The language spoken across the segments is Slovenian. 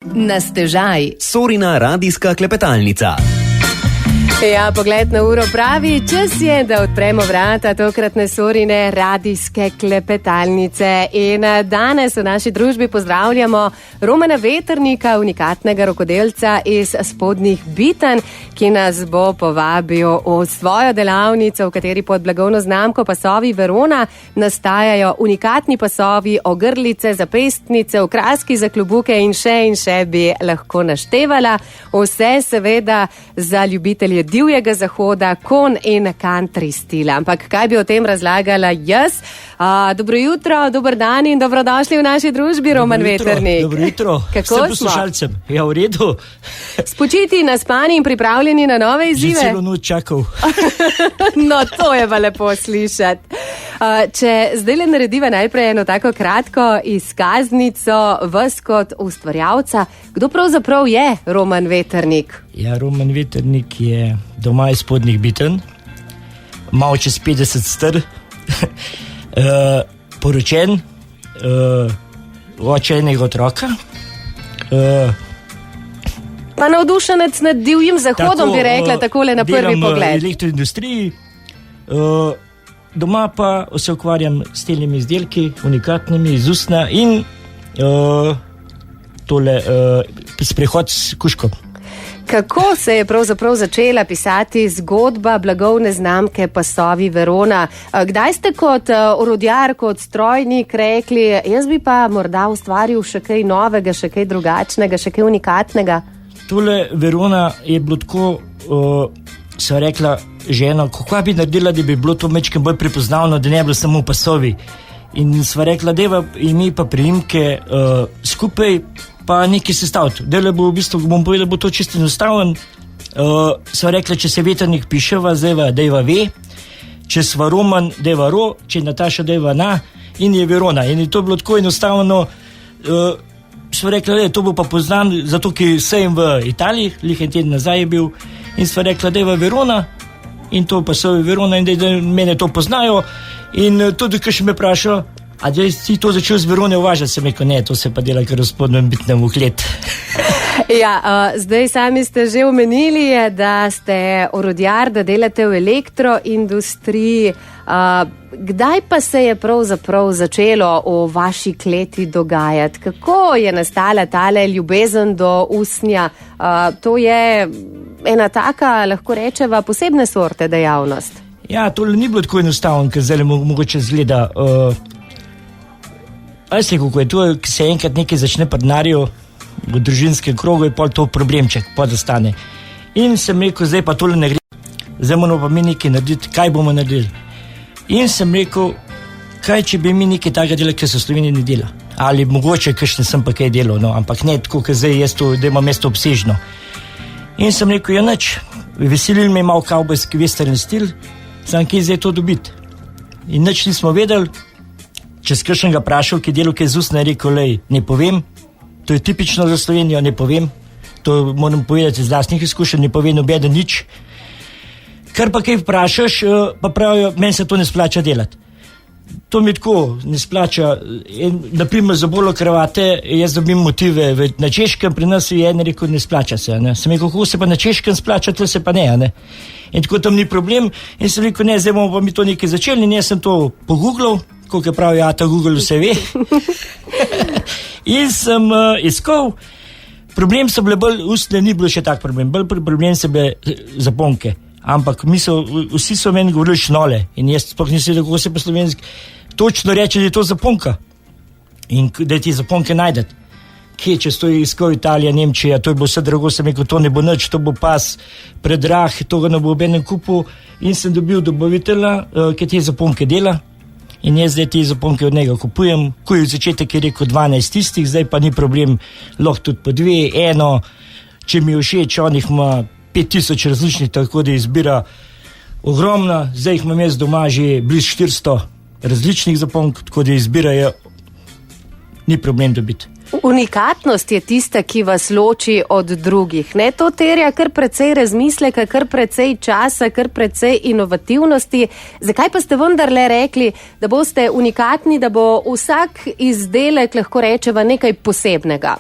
Na stežaj. Sorina radijska klepetalnica. Ja, pogled na uro pravi, čas je, da odpremo vrata tokratne Sorine radijske klepetalnice. In danes v naši družbi pozdravljamo Romana Vetrnika, unikatnega rokodelca iz Spodnjih Bitanj, ki nas bo povabil v svojo delavnico, v kateri pod blagovno znamko Pasovi Verona nastajajo unikatni pasovi, ogrlice, zapestnice, okraski za klobuke in še bi lahko naštevala. Vse seveda za ljubitelje divjega zahoda, kon in country stila. Ampak kaj bi o tem razlagala jaz? Dobro jutro, dober dan in dobrodošli v naši družbi, Roman Vetrnik. Dobro jutro. Kako vsem poslušalcem. Ja, v redu. Spočiti, naspani in pripravljeni na nove izzive? Že celo noč čakal. No, to je pa lepo slišati. Če zdaj le narediva najprej eno tako kratko izkaznico vas kot ustvarjalca, kdo pravzaprav je Roman Vetrnik? Ja, Roman Vetrnik je doma iz Spodnjih Bitanj, malo čez 50 star, poročen, oče enega otroka. Pa navdušenec nad divjim zahodom, bi rekla, takole na prvi pogled. Delam v elektroindustriji, doma pa se ukvarjam s telnimi izdelki, unikatnimi iz usnja in sprehod s kužkom. Kako se je pravzaprav začela pisati zgodba blagovne znamke Pasovi Verona? Kdaj ste kot orodjar, kot strojnik rekli, jaz bi pa morda ustvaril še kaj novega, še kaj drugačnega, še kaj unikatnega? Tole Verona je bilo tako, sem rekla ženo, kako bi naredila, da bi bilo to mečkem bolj prepoznavno, da ne bi bilo samo pasovi. In sva rekla, deva ime pa priimke skupaj, pa nekaj sestaviti. Dele bo v bistvu, bom povedal, bo to čisto enostaven. Sva rekla, če se Vetrnik piševa, zdajva dejva ve, če sva Roman, dejva ro, če Nataša dejva na, in je Verona. In je to bilo tako enostavno, sva rekla, to bo pa poznan, zato ki sejem v Italiji, en teden nazaj je bil, in sva rekla, dejva Verona, in to pa so Verona, in da mene to poznajo. In tudi, ko še me vprašajo, a da si to začel z Verone uvažati, sem rekel, ne, to se pa dela kar v Spodnjem Bitnem vklet. Ja, zdaj sami ste že omenili, da ste orodjar, da delate v elektroindustriji. Kdaj pa se je pravzaprav začelo v vaši kleti dogajati? Kako je nastala tale ljubezen do usnja? To je ena taka, lahko rečeva, posebne sorte dejavnost. Ja, to ni bilo tako enostavno, ker zdaj mogoče zgleda. Veste, kako je to, ki se enkrat nekaj začne pri denarju v družinskem krogu, je pol to problemček, podostane. In sem rekel, zdaj pa tole ne gre, zdaj moramo pa mi nekaj narediti, kaj bomo naredili. In sem rekel, kaj če bi mi nekaj takega delali, ker se v Sloveniji ne dela. Ali mogoče, kakšne sem pa kaj delal, no, ampak ne tako, ker zdaj jaz to, da imam mesto obsežno. In sem rekel, ja nič, veselil me je malo kavbojski western stil, sem kje zdaj to dobiti. In nič nismo vedeli, če s kakšnega vprašal, ki je delal kaj z usnja, je rekel, lej, ne povem, to je tipično za Slovenijo, ne povem, to moram povedati iz lastnih izkušenj, ne povem nobeden nič. Kar pa kaj vprašaš, pa pravijo, meni se to ne splača delati. To mi tako ne splača. Naprimer, za bolo kravate, jaz dobim motive na Češkem, pri nas je en rekel, ne splača se. Ne? Sem rekel, kako se pa na Češkem splača, to se pa ne. Ne? In tako tam ni problem. In sem rekel, ne, zdaj bomo pa mi to nekaj začeli. In jaz sem to pogooglal, koliko pravi, ja, ta Google vse ve. In sem iskal. Problem so bile bolj ustne, ni bilo še tak problem. Bolj problem so bile zaponke. Ampak vsi so meni govorili šnole. In jaz sploh nisem vedel, kako se po slovenski točno reče, da je to zaponka. In da ti zaponke najdete. Kje, če stoji iskal Italija, Nemčija, to je bilo vse drago, sem rekel, to ne bo nič, to bo pas predrah, to ga ne bo obenem kupu. In sem dobil dobavitelja, ki te zaponke dela. In jaz zdaj te zaponke od njega kupujem. Ko je v začetek je rekel 12 tistih, zdaj pa ni problem, lahko tudi po 2, 1. Če mi je všeč, on jih ima 5000 različnih, tako da izbira ogromna. Zdaj jih imam jaz doma že blizu 400 različnih zaponk, tako da izbirajo, ni problem dobiti. Unikatnost je tista, ki vas loči od drugih. Ne? To terja kar precej razmisleka, kar precej časa, kar precej inovativnosti. Zakaj pa ste vendarle rekli, da boste unikatni, da bo vsak izdelek, lahko rečeva, nekaj posebnega?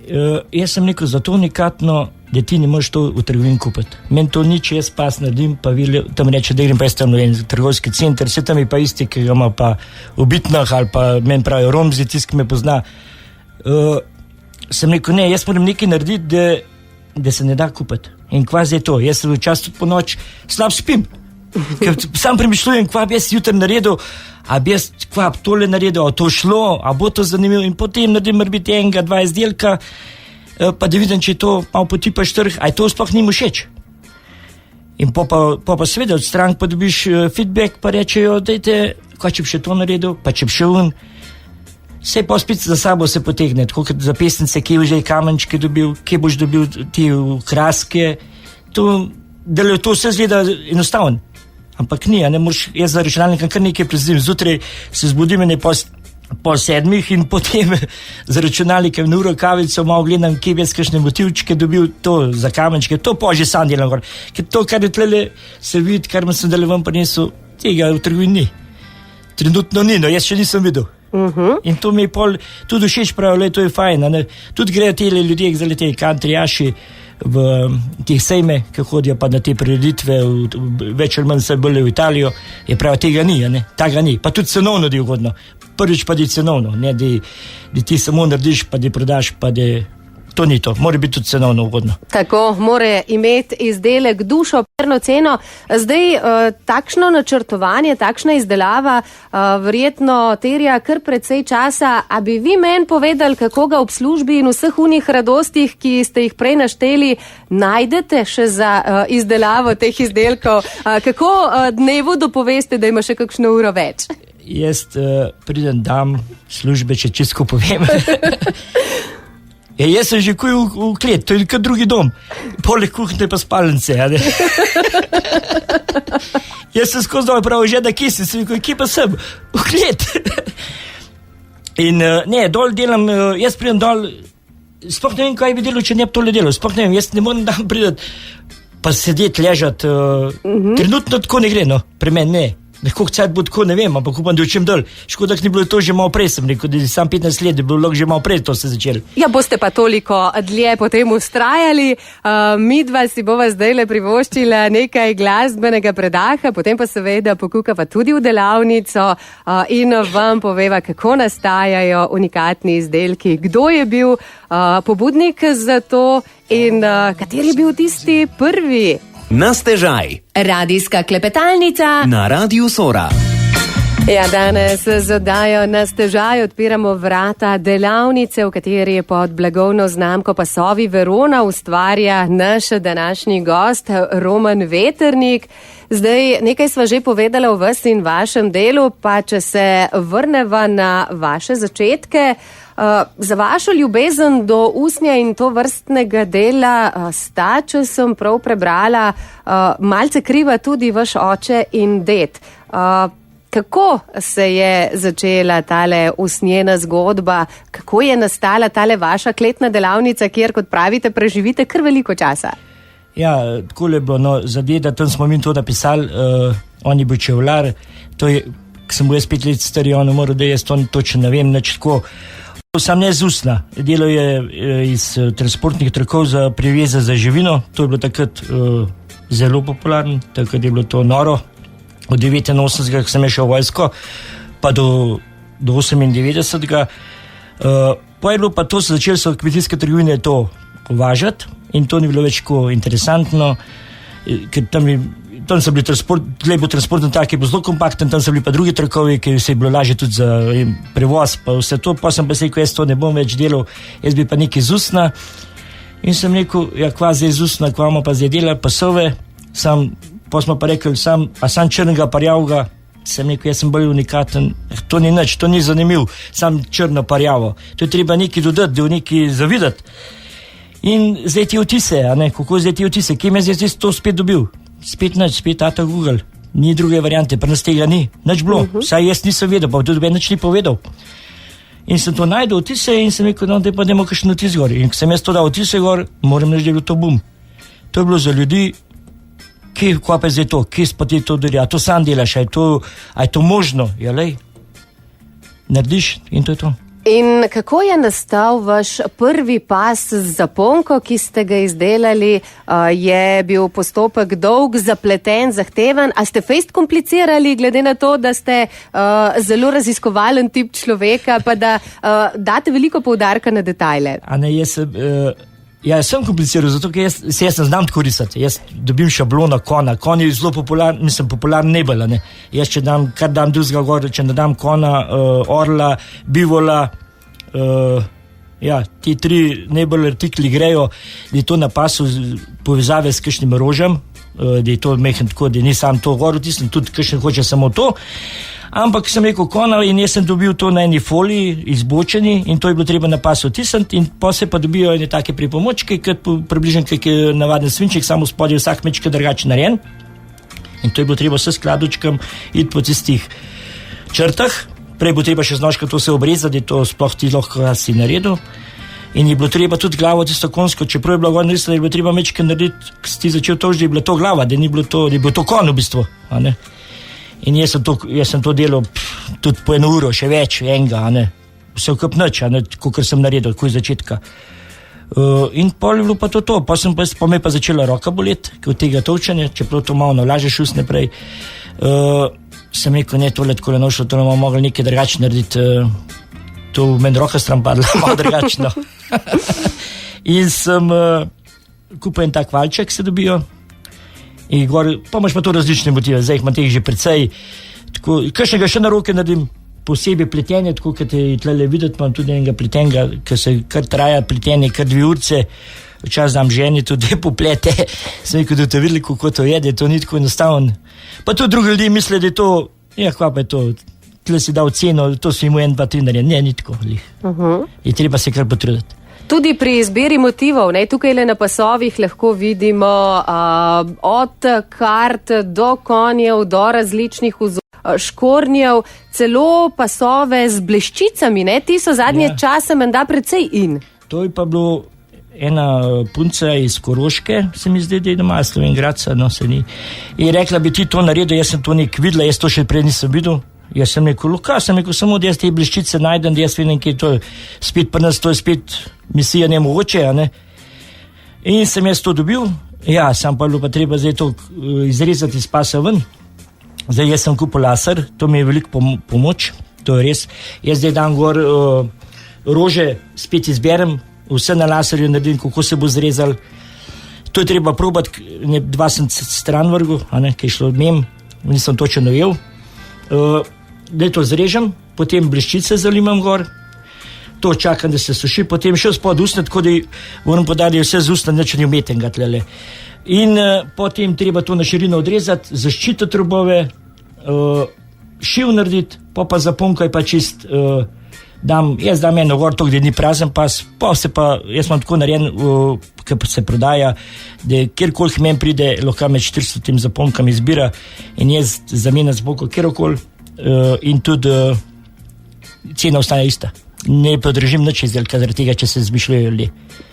Jaz sem rekel, zato unikatno, da ti ne moreš to v trgovini kupiti. Meni to nič, jaz pas naredim, pa tam reče, da grem pa jaz tam v en trgovski center, vse tam je pa isti, ki ga ima pa v Bitnah ali pa meni pravijo Romzi, tisti, ki me pozna. Sem rekel, ne, jaz moram nekaj narediti, da se ne da kupiti. In kvazi je to, jaz se včasih po noč slab spim. Ker sam premišljujem, kva bi jaz jutri naredil, a bi jaz kva tole naredil, a to šlo, a bo to zanimivo in potem naredim biti enega, dva izdelka, pa da vidim, če to malo potipaš trg, a je to sploh njim všeč. In pa seveda od strank pa dobiš feedback, pa rečejo, dajte, kaj če bi še to naredil, pa če bi še vse pa spet za sabo se potegne, tako kot za pesnice, kje boš že kamenčke dobil, kje boš dobil ti kraske, to vse zgleda enostavno. Ampak ni, ne moreš, jaz za računalnikom kar nekaj prezim, zjutraj se zbudim in je pol 7 in potem za računalnikom na uro kavico malo gledam, kje bi jaz kakšne motivčke dobil, to za kamenčke, to pa že sam delam gor. Ker to, kar je tlele se vidi, kar me sem delevan prinesel, tega v trgovini ni. Trenutno ni, no jaz še nisem videl. In to mi je pol tudi všeč pravijo, to je fajn, ne? Tudi grejo tele ljudje, zdaj te kantrijaši v teh sejme, ki hodijo pa na te prireditve, več ali manj se bolje v Italijo, je prav, tega ni, ne? Tega ni, pa tudi cenovno je ugodno. Prvič pa je cenovno, ne da ti samo narediš, pa da prodaš, pa da to ni to, mora biti tudi cenovno ugodno. Tako, mora imeti izdelek dušo, perno ceno. Zdaj, takšno načrtovanje, takšna izdelava verjetno terja kar precej časa. A bi vi meni povedali, kako ga ob službi in vseh unih radostih, ki ste jih prej našteli, najdete še za izdelavo teh izdelkov? Kako dnevu dopoveste, da ima še kakšno uro več? Jaz pridem dam službe, če čisto povem. Jaz sem že kuj v klet, to je kot drugi dom. Poleg kuhne pa spalnice, ne? Jaz sem skozi dol prav že, da kje sem, kje pa sem? V klet. In ne, dol delam, jaz pridem dol, sploh ne vem, kaj bi delal, če ne bi tole delal, sploh ne vem, jaz ne moram dan prideti, pa sedeti, ležati, trenutno tako ne gre, no, pri meni ne. Koliko cajt bo tako, ne vem, ampak upam, da učim dol. Škoda, da ni bilo to že malo prej, sem rekel, da sam 15 let, da bi bilo že malo prej to se začelo. Ja, boste pa toliko dlje potem ustrajali. Midva si bova zdajle privoščila nekaj glasbenega predaha, potem pa seveda pokukava tudi v delavnico in vam poveva, kako nastajajo unikatni izdelki, kdo je bil pobudnik za to in kateri je bil tisti prvi. Na stežaj. Radijska klepetalnica Na Radiu Sora. Ja, danes z oddajo Na stežaj odpiramo vrata delavnice, v kateri je pod blagovno znamko Pasovi Verona ustvarja naš današnji gost Roman Veternik. Zdaj, nekaj sva že povedala o vas in vašem delu, pa če se vrneva na vaše začetke, za vašo ljubezen do usnja in to vrstnega dela sta, če sem prav prebrala, malce kriva tudi vaš oče in ded. Kako se je začela tale usnjena zgodba, kako je nastala tale vaša kletna delavnica, kjer, kot pravite, preživite kar veliko časa? Ja, tako je bilo, no, za deda, tam smo mi to napisali, on je bil čevlar, to je, ko sem bil jaz 5 let stari, on umrl, da jaz to točno ne vem, nič tako. Sam ne z usna, delo je iz transportnih trakov za priveze za živino, to je bilo takrat zelo popularno, takrat je bilo to noro, od 89, ko sem šel v vojsko, pa do 98. Pa je bilo pa to, začeli so kmetijske trgovine to uvažati in to ni bilo več tako interesantno, ker tam so bili transportni tak, je bil zelo kompakten, tam so bili pa drugi trakovi, ki se je bilo lažje tudi za prevoz, pa vse to, pa sem pa se rekel, jaz to ne bom več delal, jaz bi pa nekaj z usna in sem rekel, ja, kva zdaj z usna, kva ima pa zdaj delati pasove, pa smo pa rekli, sam črnega parjavga, sem rekel, jaz sem bolj unikaten, to ni nič, to ni zanimiv, sam črno parjavo, to je treba nekaj dodati, da v nekaj zavidati. In zdaj ti vtise, kako zdaj ti vtise, kje me zdaj to spet dobil? Spet nič, spet tata Google, ni druge variante, pri nas tega ni, nič bilo, saj jaz nisem vedel, pa tudi nič ni povedal. In sem to najdel vtise in sem rekel, no, da pa dajmo kakšen vtis gor. In ko sem jaz to dal vtise gor, moram reči, da je bilo to bum. To je bilo za ljudi, kje pa je zdaj to, kje spati to dori, a to sam delaš, a je to možno, ja lej, narediš in to je to. In kako je nastal vaš prvi pas z zaponko, ki ste ga izdelali? Je bil postopek dolg, zapleten, zahteven? A ste fejst komplicirali, glede na to, da ste zelo raziskovalen tip človeka, pa da date veliko poudarka na detajle? Jaz sem kompliciral, zato ker jaz ne znam tako risati. Jaz dobim šablona kona. Kon je zelo popularen, popularen nebel. Jaz če dam, kar dam drugega gor, če ne dam kona, orla, bivola, ti 3 nebel artikli grejo, da je to na pasu povezave s kakšnim rožem, da je to mehen tako, da ni sam to gor vtisnem, tudi kakšen hoče samo to. Ampak sem rekel kona in jaz sem dobil to na eni foliji izbočeni in to je bilo treba na pasu vtisniti in pa se pa dobijo ene take pripomočke, približno kak je navaden svinček, samo spodaj vsak mečke drugače narejen. In to je bilo treba s skladočkem iti po tistih črtah. Prej bo treba še z nožka to se obrezati, da to sploh ti lahko si naredil. In je bilo treba tudi glavo tisto konsko, čeprav je bilo gor narisano, je bilo treba mečke narediti, ko si začel tož, da je bila to glava, da je bilo to kon v bistvu. In jaz sem to delal tudi po 1 uro, še več, enega, vse vkup nič, kakor sem naredil, tako iz začetka. In pol je bilo pa to, pa me pa začela roka boleti, od tega točenja, čeprav to malo navlažeš usne prej. Sem rekel, ne, tole tako le nošlo, to ne bomo mogli nekaj drugače narediti, to meni roka stran padla, malo drugačno. In sem kupil en tak valček, se dobijo, in gor, pa imaš pa to različne motive, zdaj imam teh že precej, tako, kakšnega še na roke naredim, posebej pletenje, tako, kot je tlele videti, imam tudi enega pletenga, ker se kar traja pletenje, kar 2 urce, včasih dam ženi tudi poplete, sem rekel, da te videli, kako to je, da to ni tako enostavno. Pa tudi drugi ljudi misle, da je to, kva pa je to, tle si dal ceno, to so imu 1, 2, 3 narejen, ne, ni tako. Je treba se kar potruditi. Tudi pri izbiri motivov, tukaj le na pasovih lahko vidimo od kart do konjev, do različnih škornjev, celo pasove z bleščicami, ti so zadnje čase menda precej in. To je pa bilo ena punca iz Koroške, se mi zdi, da je doma Slovengradca, se ni. In rekla bi ti to naredil, jaz sem to nek videla, jaz to še prej nisem videl. Jaz sem rekel, samo da jaz te bleščice najdem, da jaz vidim, kaj to je spet pa nas, to je spet misija nemogoče, In sem jaz to dobil, sam pa bilo pa treba zdaj to izrezati iz pasa ven. Zdaj jaz sem kupil laser, to mi je veliko pomoč, to je res. Jaz zdaj dam gor rože, spet izberem, vse na laserju naredim, kako se bo zrezal. To je treba probati, 2 sem stran vrgel, kaj je šlo mem, nisem točno ujel. Da to zrežem, potem bleščice zalimam gor, to čakam, da se suši, potem še spod usne, tako da moram podati vse z usne, neč ni umetenga tlele. In potem treba to na širino odrezati, zaščititi robove, šiv narediti, pa zaponko je pa čist, jaz dam eno gor, to, kde ni prazen pas, jaz imam tako narejen, ki se prodaja, da kjerkoli men pride, lahko med 400 tem zaponkami izbira in jaz zamenjam zaponko kjerkoli in tudi cena ostane ista. Ne podržim nič izdelka, zaradi tega, če se zmišljajo ljudje.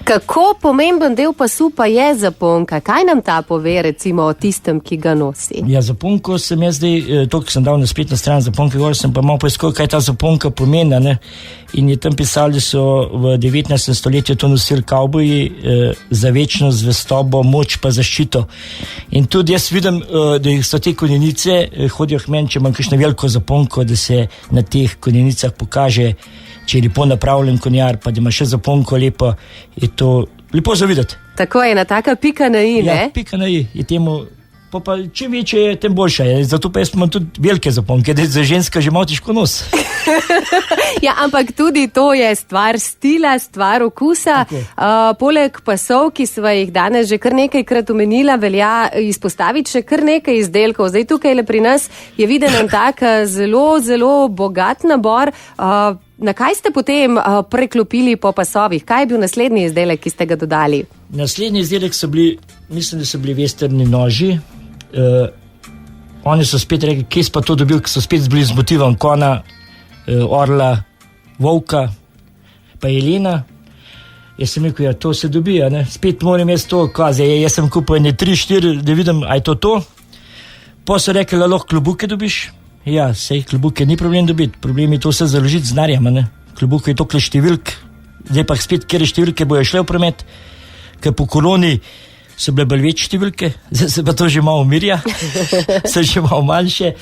Kako pomemben del pasu pa je zaponka? Kaj nam ta pove recimo o tistem, ki ga nosi? Zaponko sem jaz zdaj, to, ki sem dal na spletno stran zaponke, gor sem pa malo poiskal, kaj ta zaponka pomeni, in je tam pisali, so v 19. stoletju to nosili kavboji za večno zvestobo, moč pa zaščito. In tudi jaz vidim, da so te konjenice, hodijo k meni, če imam kakšno veliko zaponko, da se na teh konjenicah pokaže, če je lepo napravljen konjar, pa da ima še zaponko lepo, je to lepo za videti. Tako je, ena taka pika na i, ne? Ja, pika na i je temu, pa čim večje je, tem boljša je. Zato pa jaz imam tudi velike zaponke, da za ženska že malo težko nos. Ampak tudi to je stvar stila, stvar okusa. Poleg pasov, ki sva jih danes že kar nekajkrat omenila, velja izpostaviti še kar nekaj izdelkov. Zdaj tukaj le pri nas je viden en tak zelo, zelo bogat nabor. Na kaj ste potem preklopili po pasovih? Kaj je bil naslednji izdelek, ki ste ga dodali? Naslednji izdelek so bili, mislim, da so bili vesterni noži. Oni so spet rekli, kje so pa to dobili, ki so spet bili z motivom kona, orla, volka, pa jelena. Jaz sem rekel, to se dobi, spet moram jaz to, jaz sem kupil 3-4, da vidim, a je to. Pa so rekli, lahko klobuke dobiš. Sej klobuke ni problem dobiti, problem je to vse založiti z narjem, klubu, ki je toliko številk, zdaj pa spet, kjer številke bojo šle v promet, ker po koloni so bile bolj večje številke, zdaj se pa to že malo umirja, so že malo manjše.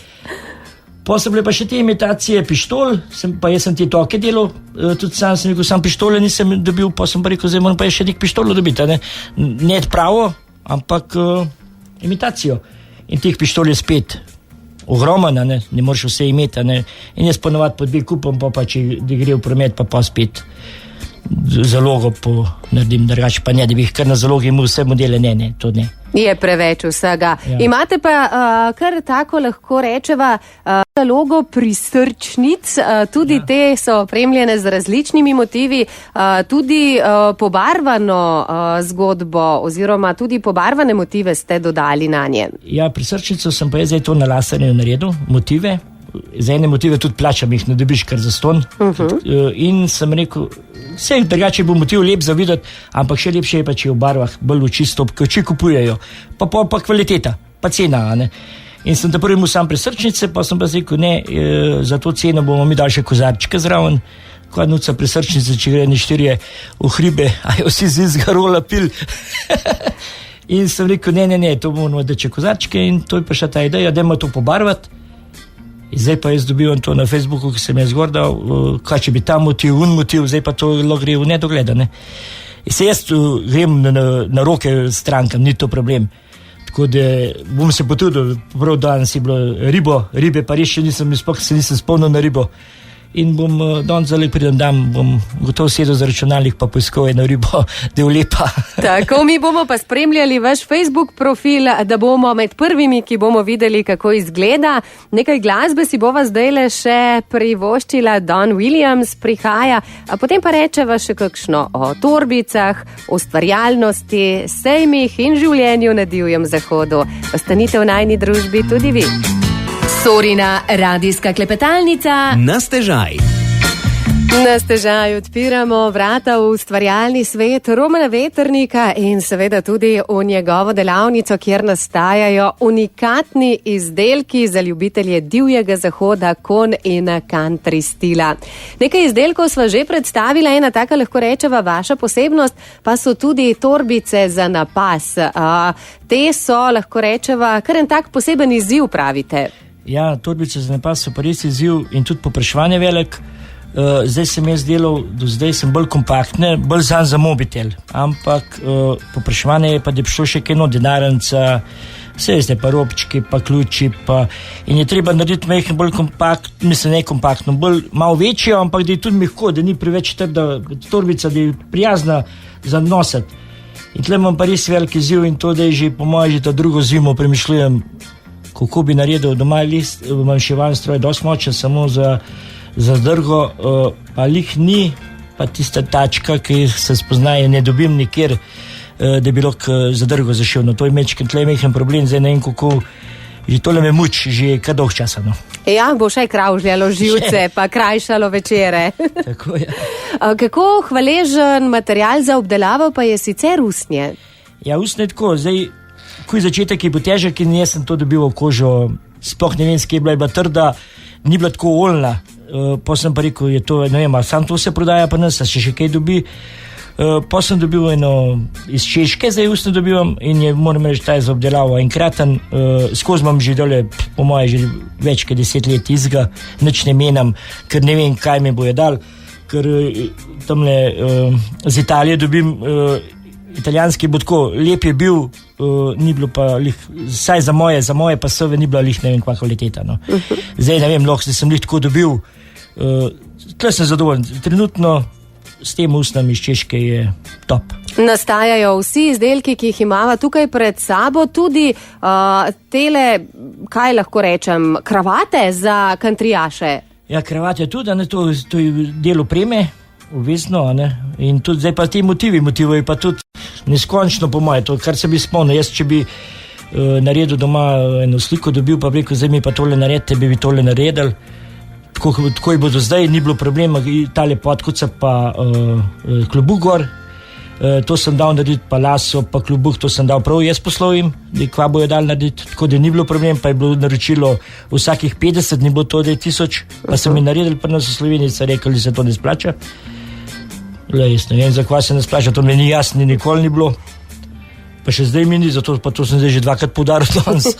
Pa so bile pa še te imitacije pištol, jaz sem te toke delal, tudi sam sem rekel, sam pištole nisem dobil, pa sem pa rekel, zdaj moram pa še nek pištolo dobiti, ne pravo, ampak imitacijo. In teh pištol je spet ogromno, ne moreš vse imeti, in jaz ponovadi po 2 kupom, pa če gre v promet, pa spet zalogo naredim drugače, pa ne, da bi jih kar na zalogi imel vse modele, ne, to ne. Je preveč vsega. Ja. Imate pa kar tako lahko rečeva zalogo prisrčnic, tudi te so opremljene z različnimi motivi, tudi pobarvano zgodbo oziroma tudi pobarvane motive ste dodali na nje. Ja, prisrčnico sem pa zdaj to na laserju naredil, motive. Za ene motive tudi plačam, jih ne dobiš kar zastonj. In sem rekel, vse drugače bo motiv lep za videti, ampak še lepše je pa, če je v barvah bolj v čisto, ker če kupujejo, pa kvaliteta, pa cena, ne. In sem prvi mu sam prisrčnice, pa sem pa rekel, ne, za to ceno bomo mi dali še kozarčke zraven, kvadnuca prisrčnice, če gre 4 v hribe, a jo si z izgarola pil. In sem rekel, ne, to bomo dati kozarčke, in to je pa še ta ideja, da ima to pobarvati. Zdaj pa jaz dobivam to na Facebooku, ki sem jaz gordal, kaj če bi ta motiv, zdaj pa to gre v nedogled, ne. Se jaz grem na roke strankam, ni to problem. Tako da bom se potrudil, prav danes je bilo ribe pa res še nisem spomnil na ribo. In bom danes zelo pridem dan, bom gotovo sedel za računalnik pa poiskal eno ribo, da je lepa. Tako, mi bomo pa spremljali vaš Facebook profil, da bomo med prvimi, ki bomo videli, kako izgleda. Nekaj glasbe si bova zdajle še privoščila, Don Williams prihaja, a potem pa rečeva še kakšno o torbicah, ustvarjalnosti, sejmih in življenju na divjem zahodu. Ostanite v najni družbi tudi vi. Sorina radijska klepetalnica. Na stežaj. Na stežaj odpiramo vrata v ustvarjalni svet Romana Vetrnika in seveda tudi v njegovo delavnico, kjer nastajajo unikatni izdelki za ljubitelje divjega zahoda, kon in country stila. Nekaj izdelkov sva že predstavila, ena taka lahko rečeva vaša posebnost, pa so tudi torbice za napas. Te so, lahko rečeva, kar en tak poseben izziv, pravite. Ja, torbice za napas so pa res izziv in tudi popraševanje velik. Zdaj sem jaz delal, do zdaj sem bolj kompaktne, bolj za mobitel, ampak popraševanje je pa, da je prišlo še eno denarnica, vse zdaj pa robčki, pa ključi, in je treba narediti majhen bolj kompaktno, mislim ne kompaktno, bolj malo večjo, ampak da je tudi mehko, da ni preveč trda torbica, da je prijazna za nositi. In tle imam pa res velik izziv in to, da je že po moje že ta drugo zimo premišljujem, kako bi naredil doma list, manjševalni stroj, dosti močen, samo za drgo, pa lih ni, pa tista tačka, ki se spoznaje, ne dobim nikjer, da bi lahko za drgo zašel. No, to je mečken tle mehen problem, zdaj ne vem kako, že tole me muči, že kar dolg časa. No. Ja, bo še kravžljalo živce, pa krajšalo večere. Tako je. Kako hvaležen material za obdelavo pa je sicer usnje? Ja, usnje tako, zdaj, ko je začetek, je bil težek in jaz sem to dobil v kožo, sploh ne vem, skje je bila trda, ni bila tako oljna, pa sem pa rekel, je to, ne vem, sam to se prodaja pa nas, še kaj dobi, pa sem dobil eno iz Češke, zdaj usne dobivam in je, moram reči, ta je za obdelavo enkraten, skozi imam že dole, po moje, že več kot 10 let izga, nič ne menam, ker ne vem, kaj mi bojo dal, ker tamle z Italije dobim italijanski bo tako, lep je bil, ni bilo pa lih, saj za moje pasove ni bila lih ne vem kva kvaliteta. No. Zdaj ne vem, lahko sem lih tako dobil, tle sem zadovoljen, trenutno s tem usnom iz Češke je top. Nastajajo vsi izdelki, ki jih imava tukaj pred sabo, tudi tele, kaj lahko rečem, kravate za kantrijaše. Ja, kravate tudi, to je del opreme, obvezno, in tudi zdaj pa ti motivi je pa tudi neskončno po moje, to kar se bi spomnil, jaz če bi naredil doma eno sliko dobil, pa bi rekel, zdaj mi pa tole naredite, bi tole naredil, tako je bo do zdaj, ni bilo problema, tale podkuca pa klobu gor, To sem dal narediti, pa laso, pa klobuh, to sem dal prav jaz poslovim, da kva bojo dal narediti, tako da ni bilo problem, pa je bilo naročilo vsakih 50, ni bilo to, da je 1000, pa sem jim naredil, pa nas v Sloveniji so rekli, da se to ne splača. Jaz ne vem, za kva se ne splača, to mi ni jasno, nikoli ni bilo. Pa še zdaj mi ni, zato pa to sem zdaj že 2krat poudaril danes.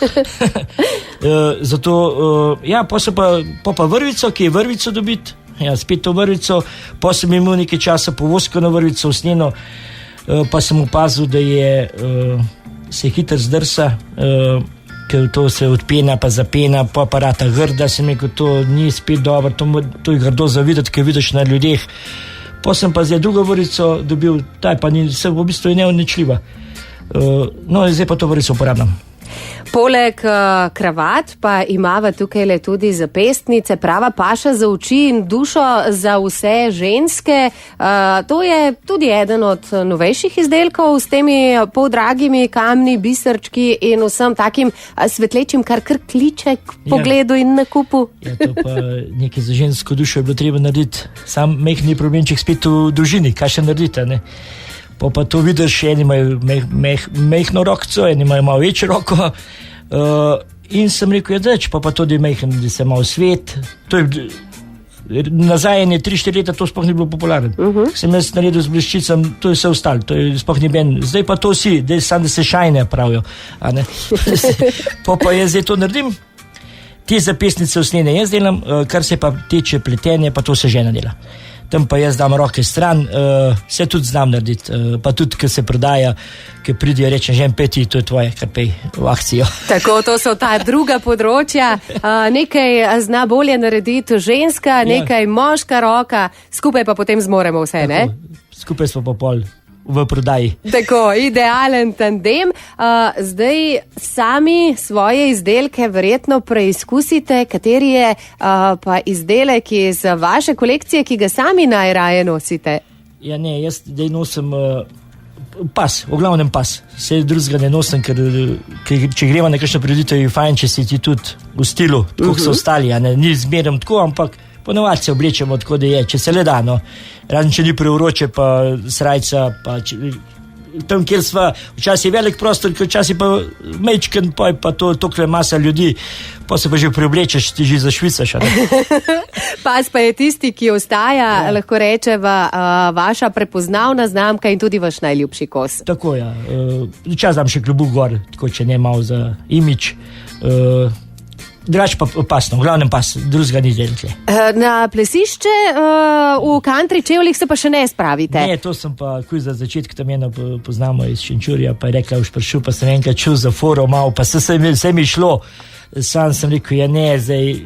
Pa vrvico, ki je vrvico dobiti, spet to vrvico, pa sem imel nekaj časa povoskano vrvico, usnjeno, pa sem opazil, da se hitro zdrsa, ker to se odpena, pa zapena, pa aparata grda, sem rekel, to ni spet dobro, to je grdo zavideti, ker vidiš na ljudeh. Pa sem pa zdaj drugo vrvico dobil, ta pa ni, v bistvu je neuničljiva. Zdaj pa to vrvico uporabljam. Poleg kravat pa imava tukaj le tudi zapestnice, prava paša za oči in dušo za vse ženske. To je tudi eden od novejših izdelkov s temi poldragimi kamni, biserčki in vsem takim svetlečim, kar kliče k pogledu in nakupu. To pa nekaj za žensko dušo je bilo treba narediti. Sam mehni problemček spet v družini, kaj še naredite, ne? Pa to vidiš, eni imajo mehno rokco, eni imajo malo večjo roko. In sem rekel, pa tudi mehen, da se malo svet. Nazaj je 3-4 leta, to sploh ni bilo popularno. Sem jaz naredil z bleščicam, to je vse ostalo, to je sploh ni ben. Zdaj pa to vsi, samo da se šajne pravijo. Pa jaz zdaj to naredim, te zapestnice usnjene jaz delam, kar se pa teče pletenje, pa to se žena dela. Tam pa jaz dam roke stran, vse tudi znam narediti, pa tudi, ko se prodaja, ko pridijo, rečem, žen peti, to je tvoje, kar pej v akcijo. Tako, to so ta druga področja. Nekaj zna bolje narediti ženska, nekaj moška roka, skupaj pa potem zmoremo vse, ne? Skupaj smo pa pol v prodaji. Tako, idealen tandem. Zdaj sami svoje izdelke verjetno preizkusite, kateri je pa izdelek iz vaše kolekcije, ki ga sami najraje nosite? Jaz zdaj nosim pas, v glavnem pas. Vse drugega ne nosim, ker če gremo na kakšno prireditev, je fajn, če si ti tudi v stilu, tako so ostali, ni zmerem tako, ampak ponovadi se oblečemo tako, da je, če se le da, razen če ni preuroče, pa srajca, pa tam, kjer sva, včasih je velik prostor, včasih pa mečken, pa tokle masa ljudi, pa se pa že preoblečeš, ti že zašvicaš. Pas pa je tisti, ki ostaja, lahko rečeva, vaša prepoznavna znamka in tudi vaš najljubši kos. Tako, včasih dam še klobuh gor, tako če ne malo za imič. Drugač pa pasno, v glavnem pas, drugega ni delite. Na plesišče v country čevljih se pa še ne spravite? Ne, to sem pa kuj za začetek, tam eno poznamo iz Šenčurja, pa je rekla, prišel, pa sem enkrat čul za foro malo, pa vse mi šlo. Sam sem rekel, zdaj,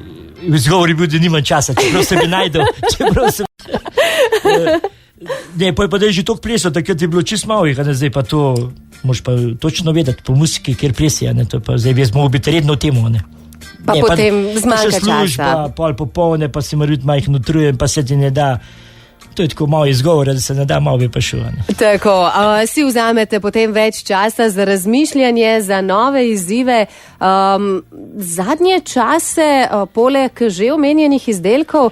izgovor je bil, da nimam časa, čeprav se mi najdel, Ne, pa da je že toliko plesal, takrat je bilo čisto malo, zdaj pa to, moraš pa točno vedeti po musiki, kjer plesi, to pa zdaj bi jaz mogel biti redno v temu, Pa potem zmanjka časa. Služba, pol popolne, pa si mora biti majhno utrujen, pa se ti ne da. To je tako malo izgovora, da se ne da, malo bi pa šel. Tako, si vzamete potem več časa za razmišljanje, za nove izzive. Zadnje čase, poleg že omenjenih izdelkov,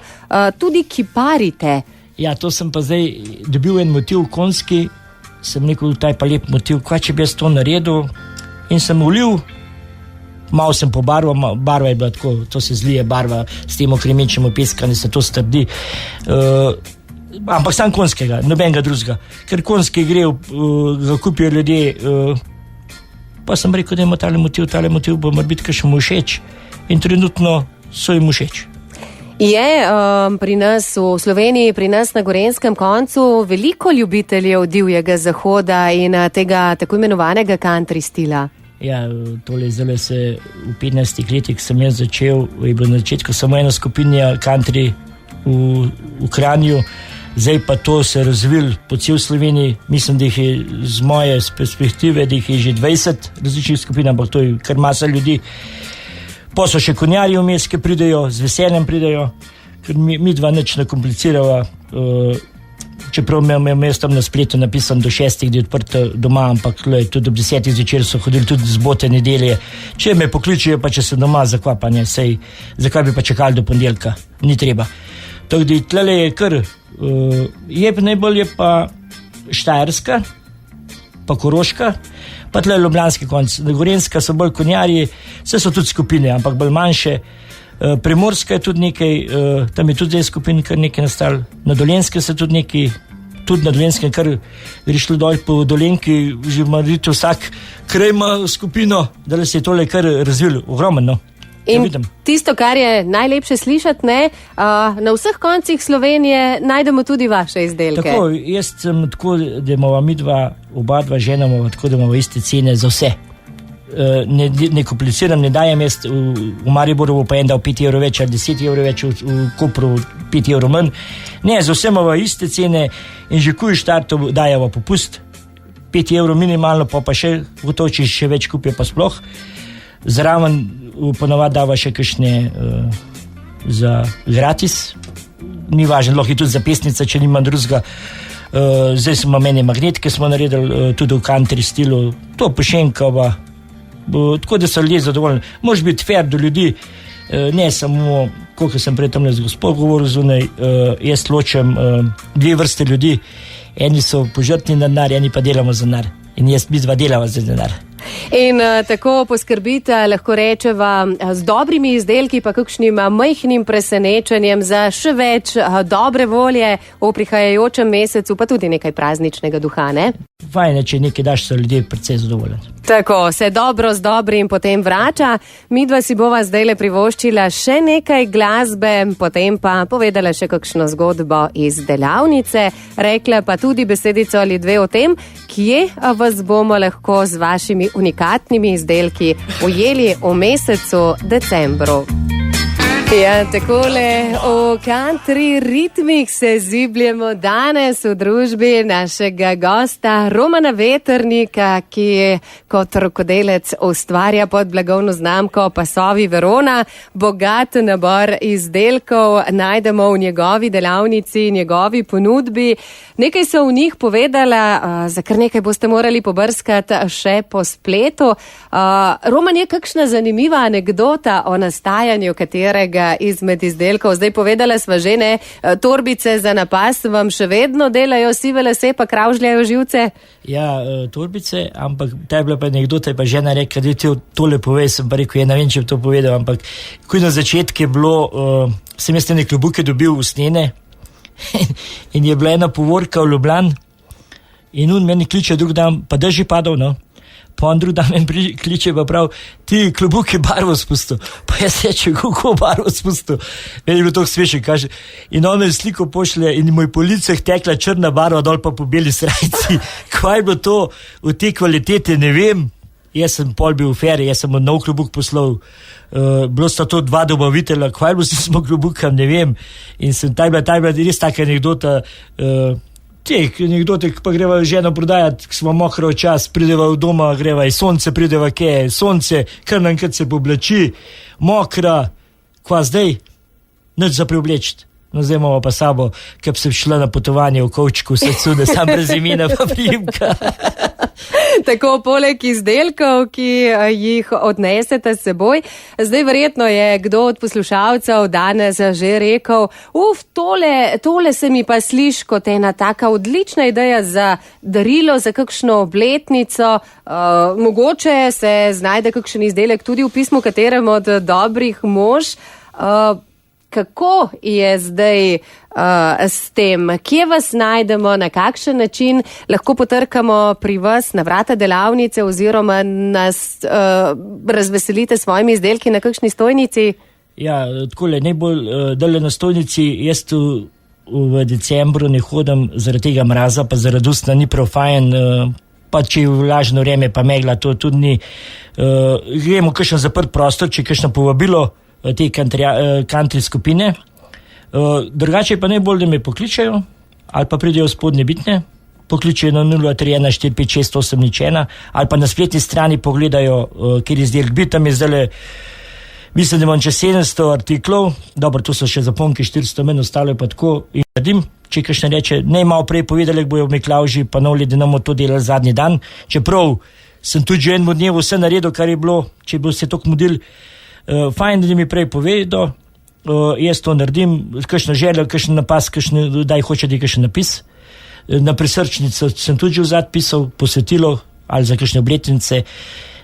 tudi kiparite. To sem pa zdaj dobil en motiv konski, sem rekel, taj pa lep motiv, kaj če bi jaz to naredil, in sem ulil, malo sem pobarval, barva je bila tako, to se zlije barva, s tem okremenčem opeskane se to strdi, ampak sam konskega, nobenega drugega, ker konski gre, ga kupijo ljudje, pa sem rekel, da ima tale motiv bo mora biti kakšen mu všeč in trenutno so jim všeč. Je pri nas v Sloveniji, pri nas na Gorenjskem koncu veliko ljubiteljev divjega zahoda in tega tako imenovanega country stila? Tole zelo se v 15 letih sem jaz začel, je bilo na začetku samo ena skupinja country v Kranju, zdaj pa to se razvil po cel Sloveniji, mislim, da jih je z moje perspektive, da jih je že 20 različnih skupin, ampak to je kar masa ljudi. Pa so še konjarji vmes, ki pridejo, z veseljem pridejo, ker mi dva nič ne komplicirava, čeprav imam jaz tam na spletu napisan do 6, da je odprto doma, ampak tudi ob 10 zvečer so hodili tudi zbote nedelje. Če me pokličijo, pa če se doma zakvapanje, zakaj bi pa čakali do ponedeljka, ni treba. Tako da tlele je kar, najbolj je pa Štajerska, pa Koroška, pa tle Ljubljanski konc. Gorenjska so bolj konjarji, vse so tudi skupine, ampak bolj manjše. Primorska je tudi nekaj, tam je tudi zdaj skupin, kar nekaj nastalo. Na Dolenjskem se tudi nekaj, tudi na Dolenjskem, kar greš dol po Dolenjki, že ima vsak kraj ima skupino, da se je tole kar razvilo, ogromno, no. In tisto, kar je najlepše slišati, ne, na vseh koncih Slovenije najdemo tudi vaše izdelke. Tako, jaz sem tako, da imamo oba dva ženama, tako da imamo iste cene za vse. Ne kompliciram, ne dajem jaz v Mariboru pa en dal 5 evrov več ali 10 evrov več, v Kopru 5 evrov manj. Ne, za vse imamo iste cene in že kuj štartov dajemo popust, 5 evrov minimalno, pa še gotovo, če še več kupijo pa sploh. Zraven ponovadi dava še kakšne za gratis, ni važno, lahko je tudi zapestnica, če nima drugega. Zdaj smo meni magnetke smo naredili tudi v country stilu, to pošenkava, tako da so ljudje zadovoljni. Moraš biti fair do ljudi, ne samo, koliko sem prej tam z gospod govoril zunaj, jaz ločem dve vrste ljudi, eni so požrtni na denar, eni pa delamo za denar in jaz mi dva delava za denar. In tako poskrbite, lahko rečeva, z dobrimi izdelki pa kakšnim majhnim presenečenjem za še več dobre volje v prihajajočem mesecu, pa tudi nekaj prazničnega duha, ne? Fajn, če nekaj daš, so ljudje precej zadovoljni. Tako, se dobro z dobrim potem vrača. Midva si bova zdajle privoščila še nekaj glasbe, potem pa povedala še kakšno zgodbo iz delavnice, rekla pa tudi besedico ali dve o tem, kje vas bomo lahko z vašimi unikatnimi izdelki ujeli v mesecu decembru. Ja, takole v country ritmih se zibljemo danes v družbi našega gosta Romana Vetrnika, ki kot rokodelec ustvarja pod blagovno znamko Pasovi Verona. Bogat nabor izdelkov najdemo v njegovi delavnici, njegovi ponudbi. Nekaj so v njih povedala, za kar nekaj boste morali pobrskati še po spletu. Roman, je kakšna zanimiva anekdota o nastajanju katerega izmed izdelkov? Zdaj povedala sva že, ne, torbice za napas vam še vedno delajo sive lase, pa kravžljajo živce? Ja, torbice, ampak ta je bila pa anekdota, je pa žena rekla, da ti tole povej, sem pa rekel, ne vem, če bi to povedal, ampak ko na začetku je bilo, sem jaz te klobuke dobil v snene in je bila ena povorka v Ljubljan in on meni kliče drug dan, pa dež je padal, no. Pa on drug dan meni kliče pa prav, ti klobuke barvo spustil. Pa jaz reče, kako barvo spustil? Meni je bilo toliko smešno, kaže. In on me sliko pošlje in moj po liceh tekla črna barva, dol pa po beli srajci. Kaj je bilo to v te kvalitete, ne vem. Jaz sem pol bil v feri, jaz sem nov klobuk poslal. Bilo sta to dva dobavitelja, kaj je bilo s smo klobukam, ne vem. In sem ta je bila res taka anekdota, teh anekdote, pa greva ženo prodajati, smo mokro čas, prideva v doma, greva iz sonce, prideva kje, sonce, kar nankrat se poblači, mokra, kva zdaj, nič za preoblečiti. No, zdaj imamo pa sabo, kaj bi se šla na potovanje v kovčku, v srcu, da sam brez imena pa primka. Tako, poleg izdelkov, ki jih odnesete s seboj, zdaj verjetno je kdo od poslušalcev danes že rekel, tole se mi pa sliši kot ena taka odlična ideja za darilo, za kakšno obletnico, mogoče se znajde kakšen izdelek tudi v pismu katerem od dobrih mož. Kako je zdaj s tem? Kje vas najdemo, na kakšen način lahko potrkamo pri vas na vrata delavnice oziroma nas razveselite s svojimi izdelki na kakšni stojnici? Ja, takole, najbolj dale na stojnici, jaz tu v decembru ne hodim zaradi tega mraza, pa zaradi usna ni prav fajn, pa če je vlažno vreme, pa megla, to tudi ni. Gremo kakšen zaprt prostor, če kakšno povabilo, te country skupine. Drugače pa najbolj, da me pokličajo ali pa pridejo spodnje bitne, pokličajo na 031 456 801 ali pa na spletni strani pogledajo, kjer izdelek bi. Tam je zdaj, mislim, da imam čez 700 artiklov, dobro, to so še zaponke 400, meni ostalo je pa tako in radim. Če kakšne reče, ne malo prej povedali, bojo v Miklavži ponovili, da nam to delali zadnji dan, čeprav sem tudi že enemu dnevu vse naredil, kar je bilo, če bo se to kmudil. Fajn, da mi prej povedo, jaz to naredim, kakšno željo, kakšen napas, daj hoče, da je kakšen napis. Na prisrčnico sem tudi že vzad pisal posvetilo ali za kakšne obletnice.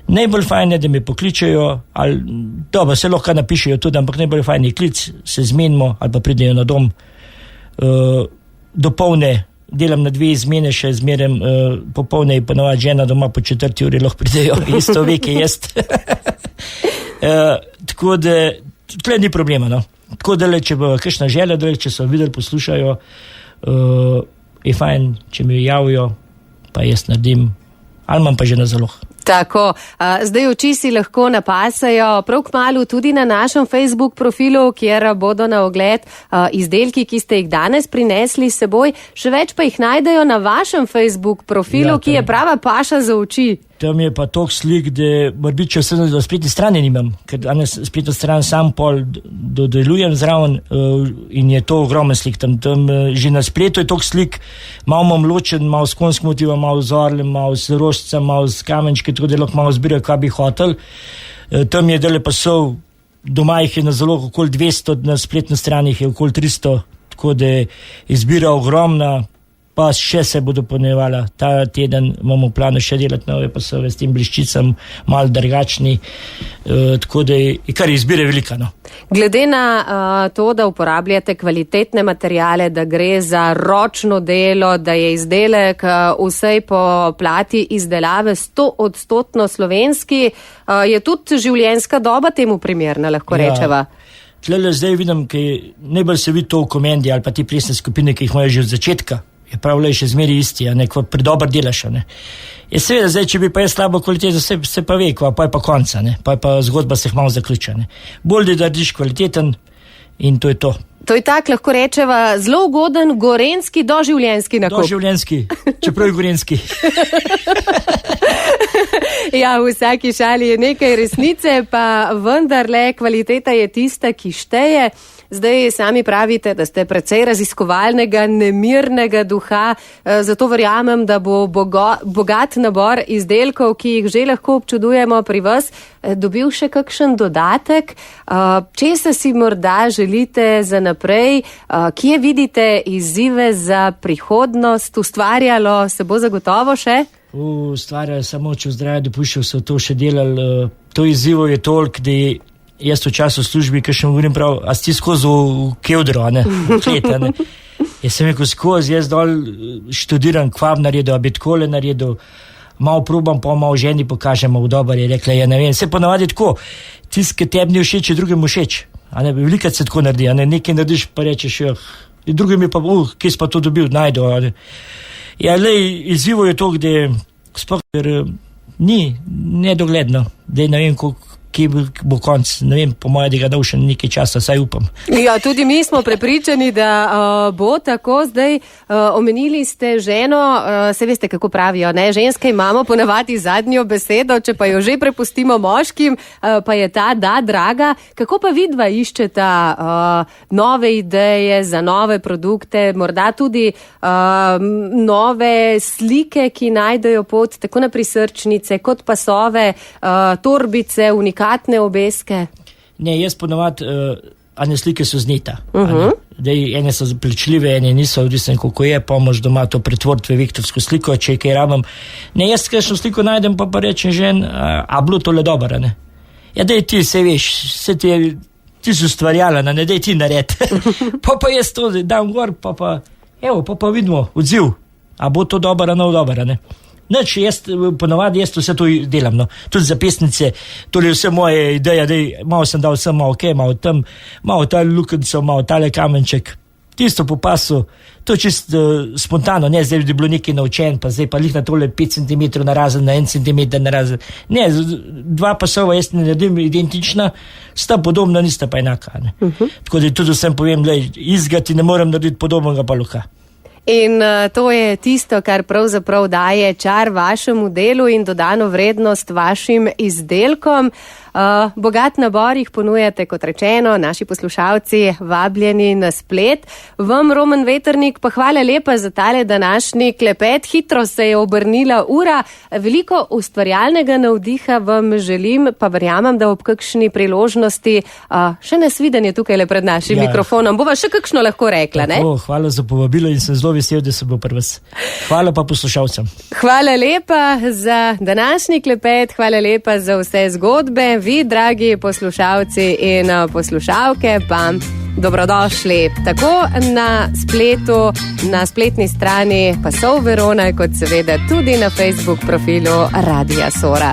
Najbolj fajn je, da me pokličejo, ali dobro, se lahko napišejo tudi, ampak najbolj fajn je klic, se zmenimo ali pa pridejo na dom. Dopolne delam na 2 izmene, še zmerem popolne je ponovadi žena doma po 4 uri lahko pridejo, isto ve, kaj jest. Tako da, tle ni problema, no. Tako da, če bo kakšna želja, če so videli, poslušajo, je fajn, če mi javijo, pa jaz naredim, ali imam pa že na zaloh. Tako, zdaj oči si lahko napasajo prav kmalu tudi na našem Facebook profilu, kjer bodo na ogled izdelki, ki ste jih danes prinesli s seboj, še več pa jih najdejo na vašem Facebook profilu, ki je prava paša za oči. Tam je pa toliko slik, da morda če vse na spletni strani nimam, ker danes spletno stran sam pol dodelujem zraven in je to ogromen slik. Tam že na spletu je toliko slik, malo imam ločen, malo s konjskim motivom, malo z orlem, malo s rožcem, malo s kamenčki, tako da lahko malo zbirajo, kaj bi hotel. Tam je dele pasov, doma jih je na zelo okoli 200, na spletni strani jih je okoli 300, tako da je izbira ogromna. Pa še se bodo ponevala. Ta teden imamo v planu še delati nove pasove s tem bliščicam, malo drugačni, tako da je kar izbire velika. No. Glede na to, da uporabljate kvalitetne materijale, da gre za ročno delo, da je izdelek vsej po plati izdelave 100% slovenski, je tudi življenjska doba temu primerna, lahko rečeva. Tlele zdaj vidim, ki najbolj se vidi to v komendi ali pa ti plesne skupine, ki jih imajo že od začetka. Je prav še zmeri isti, ko predobar delaš. Je seveda zdaj, če bi pa je slabo kvaliteto, se pa ve, pa je pa konca, pa je pa zgodba se malo zaključa. Bolj da radiš kvaliteten in to je to. To je tak, lahko rečeva, zelo ugoden gorenski doživljenjski nakup. Doživljenjski, čeprav je gorenski. Ja, v vsaki šali je nekaj resnice, pa vendarle kvaliteta je tista, ki šteje. Zdaj sami pravite, da ste precej raziskovalnega, nemirnega duha, zato verjamem, da bo bogat nabor izdelkov, ki jih že lahko občudujemo pri vas, dobil še kakšen dodatek. Česa si morda želite za naprej? Kje vidite izzive za prihodnost? Ustvarjalo se bo zagotovo še? Ustvarjalo samo, če zdravje dopuščal, so to še delali. To izzivo je toliko, da jaz v času službi, kaj še govorim prav, a si skozi v kevdro, Jaz sem rekel skozi, jaz dol študiram kvav naredil, a bi takole naredil, malo probam, pa malo ženi pokažem, malo dober je rekla, ja ne vem, se ponavadi tako, tist, ki tebi ni všeč, je drugim všeč, velikrat se tako naredi, nekaj narediš, pa rečeš, drugim je pa, kje si pa to dobil, najdo, Ja, lej, izzivo je to, gde sploh, ni nedogledno, da ne vem, kje bo konc, ne vem, po moje, da ga dal še nekaj časa, saj upam. Ja, tudi mi smo prepričani, da bo tako. Zdaj omenili ste ženo, se veste, kako pravijo, ne? Ženske imamo ponavadi zadnjo besedo, če pa jo že prepustimo moškim, pa je ta draga. Kako pa vidva iščeta nove ideje za nove produkte, morda tudi nove slike, ki najdejo pot tako na prisrčnice, kot pasove, torbice, unikatne obeske? Ne, jaz ponavadi, ane slike so zneta. Ene so plačljive, ene niso, odvisno koliko je, pa mož doma to pretvoriti v vektorsko sliko, če kaj rabim. Ne, jaz kakšno sliko najdem, pa rečem žen, a bilo tole dobro, ne? Ja, daj ti, se veš, ti si ustvarjala, ne, daj ti nared. pa jaz to dam gor, pa vidimo, odziv. A bo to dobro, a ne dobro, ne? Nič, ponavadi jaz vse to delam, no. Tudi za pesnice, tole vse moje ideje, malo sem dal sem, malo malo tam, malo tale lukenco, malo tale kamenček, tisto po pasu, to čisto spontano, ne zdaj bi bilo nekaj naučen, pa zdaj pa lih na tole 5 cm narazen, na 1 cm narazen. Ne, 2 pasova jaz ne naredim identična, sta podobna, nista pa enaka. Tako da tudi vsem povem, izgati ne morem narediti podobnega pa luka. In to je tisto, kar pravzaprav daje čar vašemu delu in dodano vrednost vašim izdelkom. Bogat nabor jih ponujate, kot rečeno, naši poslušalci vabljeni na splet. Vam, Roman Vetrnik, pa hvala lepa za tale današnji klepet. Hitro se je obrnila ura. Veliko ustvarjalnega navdiha vam želim, pa verjamem, da ob kakšni priložnosti še nasvidenje tukaj le pred našim mikrofonom. Bova še kakšno lahko rekla, ne? Hvala za povabilo in sem zelo vesel, da se bo pri vas. Hvala pa poslušalcem. Hvala lepa za današnji klepet, hvala lepa za vse zgodbe. Vi, dragi poslušalci in poslušalke, pa dobrodošli tako na spletu, na spletni strani Pasov Verona, kot seveda tudi na Facebook profilu Radia Sora.